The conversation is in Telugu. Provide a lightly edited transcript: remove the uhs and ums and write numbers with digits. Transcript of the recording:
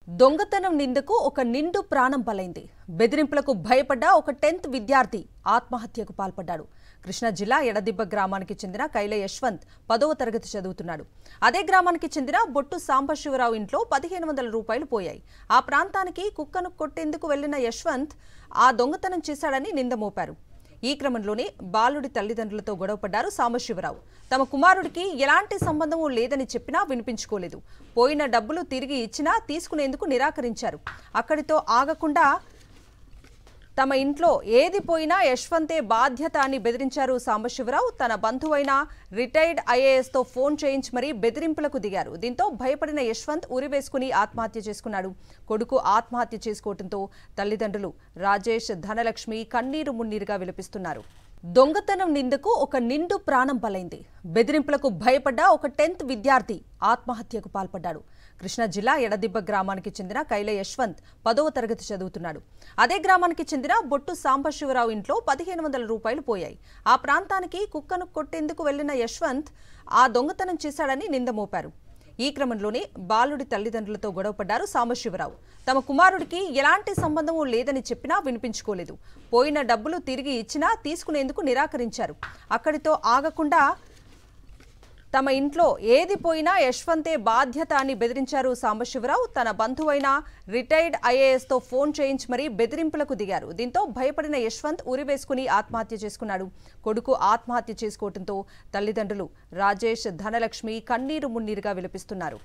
దొంగతనం నిందకు ఒక నిండు ప్రాణం బలైంది. బెదిరింపులకు భయపడ్డ ఒక 10th విద్యార్థి ఆత్మహత్యకు పాల్పడ్డాడు. కృష్ణా జిల్లా ఎడదిబ్బ గ్రామానికి చెందిన కైల యశ్వంత్ 10వ తరగతి చదువుతున్నాడు. అదే గ్రామానికి చెందిన బొట్టు సాంబశివరావు ఇంట్లో 1500 రూపాయలు పోయాయి. ఆ ప్రాంతానికి కుక్కను కొట్టేందుకు వెళ్లిన యశ్వంత్ ఆ దొంగతనం చేశాడని నింద మోపారు. ఈ క్రమంలోనే బాలుడి తల్లిదండ్రులతో గొడవపడ్డారు సాంబశివరావు. తమ కుమారుడికి ఎలాంటి సంబంధం లేదని చెప్పినా వినిపించుకోలేదు. పోయిన డబ్బులు తిరిగి ఇచ్చినా తీసుకునేందుకు నిరాకరించారు. అక్కడితో ఆగకుండా తమ ఇంట్లో ఏది పోయినా యశ్వంతే బాధ్యత అని బెదిరించారు సాంబశివరావు. తన బంధువైన రిటైర్డ్ ఐఏఎస్తో ఫోన్ చేయించి మరీ బెదిరింపులకు దిగారు. దీంతో భయపడిన యశ్వంత్ ఉరివేసుకుని ఆత్మహత్య చేసుకున్నాడు. కొడుకు ఆత్మహత్య చేసుకోవడంతో తల్లిదండ్రులు రాజేష్, ధనలక్ష్మి కన్నీరు మున్నీరుగా విలపిస్తున్నారు. దొంగతనం నిందకు ఒక నిండు ప్రాణం బలైంది. బెదిరింపులకు భయపడ్డ ఒక 10th విద్యార్థి ఆత్మహత్యకు పాల్పడ్డాడు. కృష్ణా జిల్లా ఎడదిబ్బ గ్రామానికి చెందిన కైల యశ్వంత్ 10వ తరగతి చదువుతున్నాడు. అదే గ్రామానికి చెందిన బొట్టు సాంబశివరావు ఇంట్లో 1500 రూపాయలు పోయాయి. ఆ ప్రాంతానికి కుక్కను కొట్టేందుకు వెళ్లిన యశ్వంత్ ఆ దొంగతనం చేశాడని నింద మోపారు. ఈ క్రమంలోనే బాలుడి తల్లిదండ్రులతో గొడవపడ్డారు సాంబశివరావు. తమ కుమారుడికి ఎలాంటి సంబంధం లేదని చెప్పినా వినిపించుకోలేదు. పోయిన డబ్బులు తిరిగి ఇచ్చినా తీసుకునేందుకు నిరాకరించారు. అక్కడితో ఆగకుండా తమ ఇంట్లో ఏది పోయినా యశ్వంతే బాధ్యత అని బెదిరించారు సాంబశివరావు. తన బంధువైన రిటైర్డ్ ఐఏఎస్తో ఫోన్ చేయించి మరీ బెదిరింపులకు దిగారు. దీంతో భయపడిన యశ్వంత్ ఉరివేసుకుని ఆత్మహత్య చేసుకున్నాడు. కొడుకు ఆత్మహత్య చేసుకోవడంతో తల్లిదండ్రులు రాజేష్, ధనలక్ష్మి కన్నీరు మున్నీరుగా విలపిస్తున్నారు.